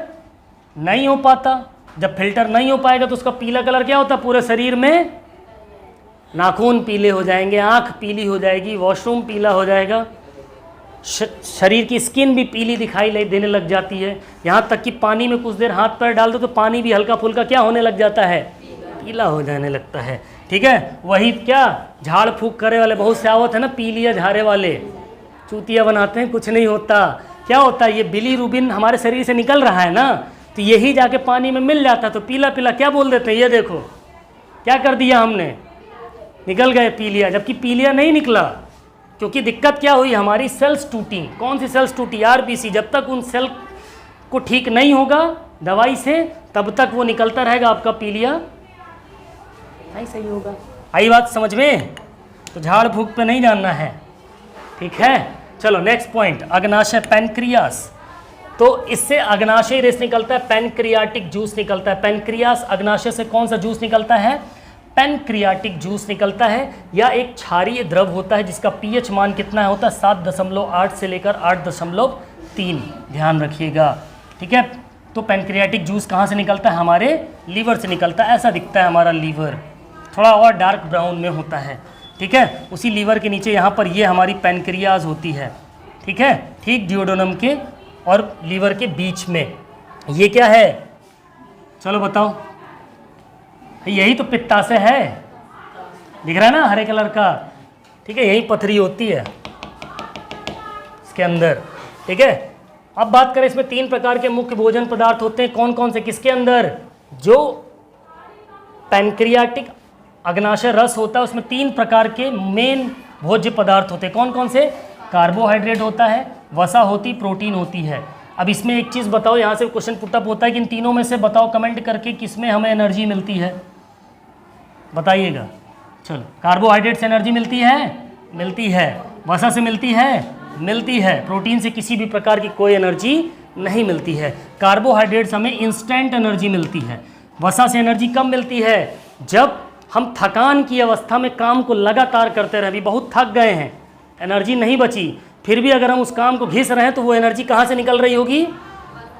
Speaker 1: नहीं हो पाता। जब फिल्टर नहीं हो पाएगा तो उसका पीला कलर क्या होता है, पूरे शरीर में नाखून पीले हो जाएंगे, आंख पीली हो जाएगी, वॉशरूम पीला हो जाएगा, शरीर की स्किन भी पीली दिखाई देने लग जाती है। यहाँ तक कि पानी में कुछ देर हाथ पैर डाल दो तो पानी भी हल्का फुल्का क्या होने लग जाता है, पीला हो जाने लगता है। ठीक है, वही क्या झाड़ फूक करे वाले बहुत से आवत है ना, पीलिया झाड़े वाले चूतिया बनाते हैं, कुछ नहीं होता। क्या होता है, ये बिलीरुबिन हमारे शरीर से निकल रहा है ना, तो यही जाके पानी में मिल जाता, तो पीला पीला क्या बोल देते हैं, ये देखो क्या कर दिया हमने, निकल गए पीलिया, जबकि पीलिया नहीं निकला। क्योंकि दिक्कत क्या हुई, हमारी सेल्स टूटी। कौन सी सेल्स टूटी, आरबीसी। जब तक उन सेल को ठीक नहीं होगा दवाई से, तब तक वो निकलता रहेगा, आपका पीलिया नहीं सही होगा। आई बात समझ में, तो झाड़ फूक पे नहीं जानना है। ठीक है, चलो नेक्स्ट पॉइंट, अग्नाशय, पैनक्रियास। तो इससे अग्नाशय रस निकलता है, पैनक्रियाटिक जूस निकलता है। पैनक्रियास अग्नाशय से कौन सा जूस निकलता है, पैनक्रियाटिक जूस निकलता है। या एक क्षारीय द्रव होता है जिसका पीएच मान कितना होता है, 7.8 से लेकर 8.3, ध्यान रखिएगा। ठीक है, तो पैनक्रियाटिक जूस कहाँ से निकलता है, हमारे लीवर से निकलता है। ऐसा दिखता है हमारा लीवर, थोड़ा और डार्क ब्राउन में होता है। ठीक है, उसी लीवर के नीचे यहाँ पर ये हमारी पैनक्रियाज होती है। ठीक है, ठीक डिओडोनम के और लीवर के बीच में। ये क्या है, चलो बताओ, यही तो पित्ताशय है, दिख रहा है ना हरे कलर का। ठीक है, यही पथरी होती है इसके अंदर। ठीक है, अब बात करें, इसमें 3 प्रकार के मुख्य भोजन पदार्थ होते हैं। कौन कौन से, किसके अंदर, जो पैनक्रियाटिक अग्नाशय रस होता है उसमें 3 प्रकार के मेन भोज्य पदार्थ होते हैं। कौन कौन से, कार्बोहाइड्रेट होता है, वसा होती, प्रोटीन होती है। अब इसमें एक चीज़ बताओ, यहाँ से क्वेश्चन पुटअप होता है कि इन तीनों में से बताओ कमेंट करके किसमें हमें एनर्जी मिलती है, बताइएगा। चलो, कार्बोहाइड्रेट से एनर्जी मिलती है, मिलती है। वसा से मिलती है, मिलती है। प्रोटीन से किसी भी प्रकार की कोई एनर्जी नहीं मिलती है। कार्बोहाइड्रेट से हमें इंस्टेंट एनर्जी मिलती है। वसा से एनर्जी कब मिलती है, जब हम थकान की अवस्था में काम को लगातार करते रहे, अभी बहुत थक गए हैं, एनर्जी नहीं बची, फिर भी अगर हम उस काम को घिस रहे हैं तो वो एनर्जी कहाँ से निकल रही होगी,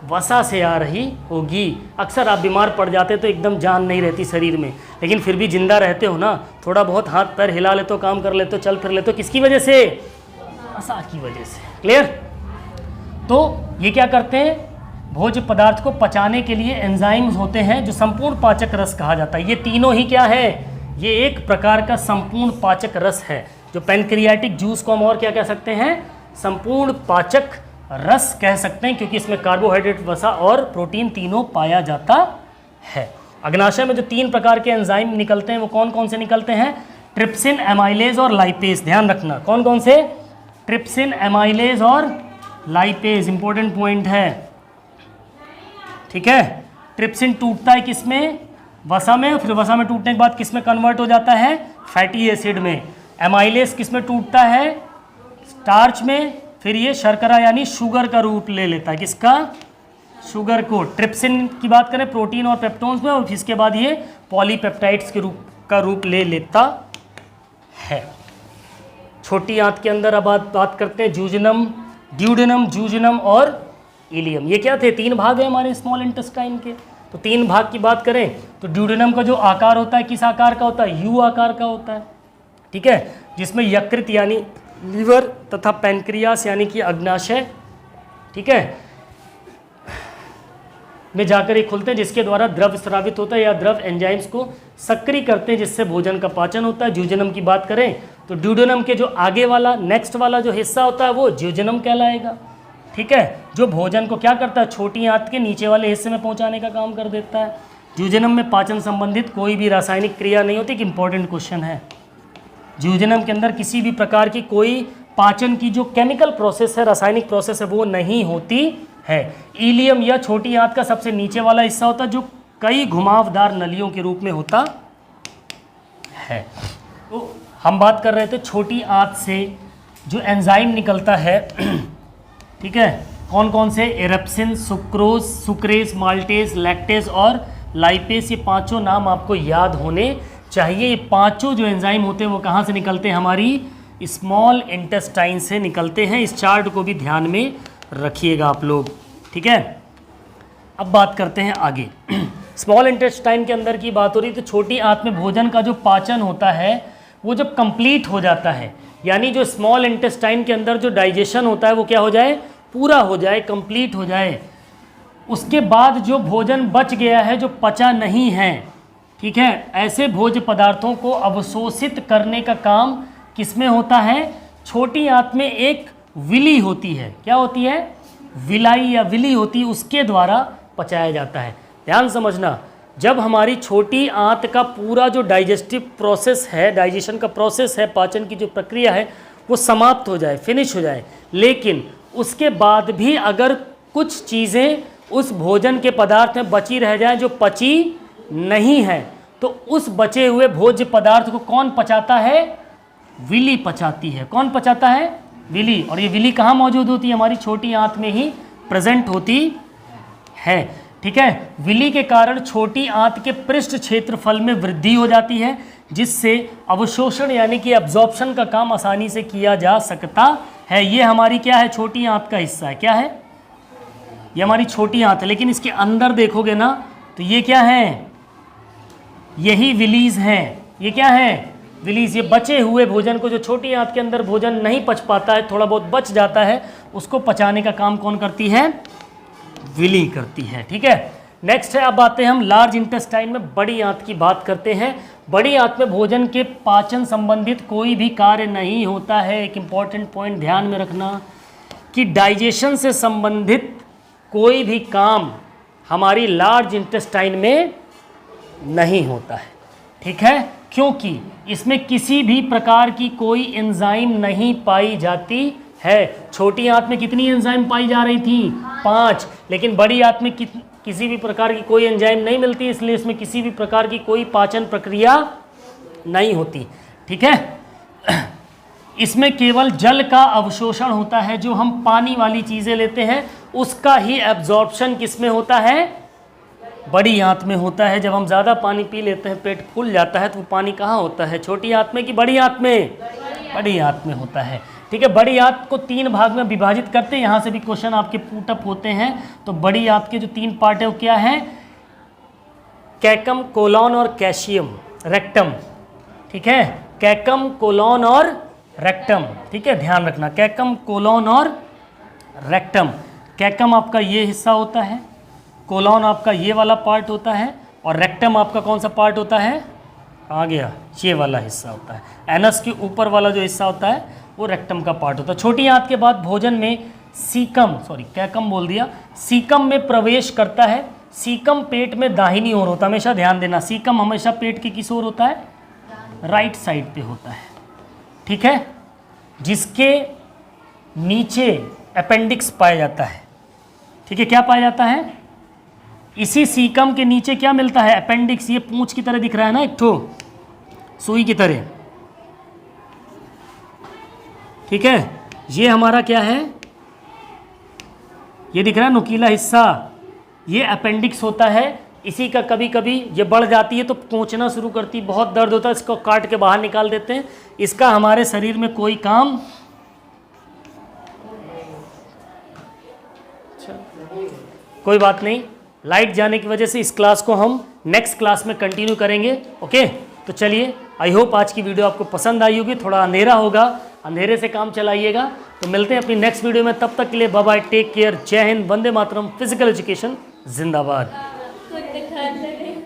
Speaker 1: वसा से आ रही होगी। अक्सर आप बीमार पड़ जाते तो एकदम जान नहीं रहती शरीर में, लेकिन फिर भी जिंदा रहते हो ना, थोड़ा बहुत हाथ पैर हिला लेते हो, काम कर लेते हो, चल फिर लेते हो, किसकी वजह से, वसा की वजह से। क्लियर। तो ये क्या करते हैं, भोज्य पदार्थ को पचाने के लिए एंजाइम्स होते हैं जो संपूर्ण पाचक रस कहा जाता है। ये तीनों ही क्या है, ये एक प्रकार का संपूर्ण पाचक रस है। जो पैनक्रियाटिक जूस को हम और क्या कह सकते हैं, संपूर्ण पाचक रस कह सकते हैं, क्योंकि इसमें कार्बोहाइड्रेट, वसा और प्रोटीन तीनों पाया जाता है। अग्नाशय में जो 3 प्रकार के एंजाइम निकलते हैं वो कौन कौन से निकलते हैं, ट्रिप्सिन, एमाइलेज और लाइपेज। ध्यान रखना, कौन कौन से, ट्रिप्सिन, एमाइलेज और लाइपेज, इंपॉर्टेंट पॉइंट है। ठीक है, ट्रिप्सिन टूटता है किसमें, वसा में, फिर वसा में टूटने के बाद किसमें कन्वर्ट हो जाता है, फैटी एसिड में। एमाइलेज किसमें टूटता है, स्टार्च में, फिर ये शर्करा यानी शुगर का रूप ले लेता है। किसका, शुगर को। ट्रिप्सिन की बात करें प्रोटीन और पेप्टोन्स में, और इसके बाद ये पॉलीपेप्टाइड्स के रूप ले लेता है। छोटी आंत के अंदर अब बात करते हैं जूजिनम, ड्यूडेनम, जूजिनम और इलियम। ये क्या थे, 3 भाग है हमारे स्मॉल इंटेस्टाइन के। तो 3 भाग की बात करें तो ड्यूडेनम का जो आकार होता है किस आकार का होता है, यू आकार का होता है। ठीक है, जिसमें यकृत यानी लीवर तथा पैनक्रियास यानी कि अग्नाशय, ठीक है, में जाकर ये खुलते हैं, जिसके द्वारा द्रव स्रावित होता है या द्रव एंजाइम्स को सक्रिय करते हैं, जिससे भोजन का पाचन होता है। ज्यूजेनम की बात करें तो ड्यूडेनम के जो आगे वाला नेक्स्ट वाला जो हिस्सा होता है वो ज्यूजेनम कहलाएगा। ठीक है, जो भोजन को क्या करता है, छोटी आंत के नीचे वाले हिस्से में पहुंचाने का काम कर देता है। ज्यूजेनम में पाचन संबंधित कोई भी रासायनिक क्रिया नहीं होती। कि इंपॉर्टेंट क्वेश्चन है, ज्यूजेनम के अंदर किसी भी प्रकार की कोई पाचन की जो केमिकल प्रोसेस है, रासायनिक प्रोसेस है, वो नहीं होती है। इलियम या छोटी आंत का सबसे नीचे वाला हिस्सा होता है जो कई घुमावदार नलियों के रूप में होता है। तो हम बात कर रहे थे छोटी आंत से जो एंजाइम निकलता है, ठीक है, कौन कौन से, एरेप्सिन, सुक्रोज, सुक्रेज, माल्टेज, लैक्टेज और लाइपेज, ये पांचों नाम आपको याद होने चाहिए। ये पांचों जो एंजाइम होते हैं वो कहाँ से निकलते हैं, हमारी स्मॉल इंटेस्टाइन से निकलते हैं। इस चार्ट को भी ध्यान में रखिएगा आप लोग, ठीक है। अब बात करते हैं आगे। स्मॉल इंटेस्टाइन के अंदर की बात हो रही, तो छोटी आंत में भोजन का जो पाचन होता है वो जब कंप्लीट हो जाता है, यानी जो स्मॉल इंटेस्टाइन के अंदर जो डाइजेशन होता है वो क्या हो जाए, पूरा हो जाए, कंप्लीट हो जाए, उसके बाद जो भोजन बच गया है जो पचा नहीं है, ठीक है, ऐसे भोज्य पदार्थों को अवशोषित करने का काम किसमें होता है, छोटी आंत में एक विली होती है, क्या होती है, विलाई या विली होती है, उसके द्वारा पचाया जाता है। ध्यान समझना, जब हमारी छोटी आंत का पूरा जो डाइजेस्टिव प्रोसेस है, डाइजेशन का प्रोसेस है, पाचन की जो प्रक्रिया है वो समाप्त हो जाए, फिनिश हो जाए, लेकिन उसके बाद भी अगर कुछ चीज़ें उस भोजन के पदार्थ में बची रह जाए जो पची नहीं है, तो उस बचे हुए भोज्य पदार्थ को कौन पचाता है, विली पचाती है। कौन पचाता है, विली। और ये विली कहाँ मौजूद होती है, हमारी छोटी आंत में ही प्रेजेंट होती है, ठीक है। विली के कारण छोटी आंत के पृष्ठ क्षेत्रफल में वृद्धि हो जाती है, जिससे अवशोषण यानी कि एब्जॉर्प्शन का काम आसानी से किया जा सकता है। ये हमारी क्या है, छोटी आंत का हिस्सा है, क्या है, ये हमारी छोटी आंत है। लेकिन इसके अंदर देखोगे ना तो ये क्या है, यही विलीज हैं। ये क्या है, विलीज। ये बचे हुए भोजन को, जो छोटी आंत के अंदर भोजन नहीं पच पाता है, थोड़ा बहुत बच जाता है, उसको पचाने का काम कौन करती है, विली करती है, ठीक है। नेक्स्ट है, अब आते हैं हम लार्ज इंटेस्टाइन में बड़ी आंत की बात करते हैं। बड़ी आंत में भोजन के पाचन संबंधित कोई भी कार्य नहीं होता है। एक इंपॉर्टेंट पॉइंट ध्यान में रखना कि डाइजेशन से संबंधित कोई भी काम हमारी लार्ज इंटेस्टाइन में नहीं होता है, ठीक है, क्योंकि इसमें किसी भी प्रकार की कोई एंजाइम नहीं पाई जाती है। छोटी आंत में कितनी एंजाइम पाई जा रही थी, 5, लेकिन बड़ी आंत में किसी भी प्रकार की कोई एंजाइम नहीं मिलती, इसलिए इसमें किसी भी प्रकार की कोई पाचन प्रक्रिया नहीं होती, ठीक है। इसमें केवल जल का अवशोषण होता है, जो हम पानी वाली चीज़ें लेते हैं उसका ही एब्जॉर्प्शन किसमें होता है, बड़ी आंत में होता है। जब हम ज़्यादा पानी पी लेते हैं, पेट फूल जाता है, तो वो पानी कहाँ होता है, छोटी आंत में कि बड़ी आंत में, बड़ी आंत में होता है, ठीक है। बड़ी आंत को 3 भाग में विभाजित करते हैं, यहाँ से भी क्वेश्चन आपके पुटअप होते हैं। तो बड़ी आंत के जो 3 पार्ट है वो क्या है, कैकम, कोलॉन और कैशियम, रेक्टम, ठीक है, कैकम, कोलॉन और रेक्टम, ठीक है, ध्यान रखना, कैकम, कोलॉन और रेक्टम। कैकम आपका ये हिस्सा होता है, कोलॉन आपका ये वाला पार्ट होता है, और रेक्टम आपका कौन सा पार्ट होता है, आ गया, ये वाला हिस्सा होता है। एनस के ऊपर वाला जो हिस्सा होता है वो रेक्टम का पार्ट होता है। छोटी आंत के बाद भोजन में सीकम, सॉरी कैकम बोल दिया, सीकम में प्रवेश करता है। सीकम पेट में दाहिनी ओर होता है, हमेशा ध्यान देना, सीकम हमेशा पेट की किस ओर होता है, राइट साइड पे होता है, ठीक है, जिसके नीचे अपेंडिक्स पाया जाता है, ठीक है। क्या पाया जाता है, इसी सीकम के नीचे क्या मिलता है, अपेंडिक्स। ये पूंछ की तरह दिख रहा है ना, एक ठो सुई की तरह, ठीक है। ये हमारा क्या है, ये दिख रहा है नुकीला हिस्सा, ये अपेंडिक्स होता है। इसी का कभी कभी ये बढ़ जाती है तो पोंछना शुरू करती, बहुत दर्द होता है, इसको काट के बाहर निकाल देते हैं। इसका हमारे शरीर में कोई काम, कोई बात नहीं, लाइट जाने की वजह से इस क्लास को हम नेक्स्ट क्लास में कंटिन्यू करेंगे, ओके। तो चलिए, आई होप आज की वीडियो आपको पसंद आई होगी। थोड़ा अंधेरा होगा, अंधेरे से काम चलाइएगा। तो मिलते हैं अपनी नेक्स्ट वीडियो में, तब तक के लिए बाय बाय, टेक केयर, जय हिंद, वंदे मातरम, फिजिकल एजुकेशन जिंदाबाद।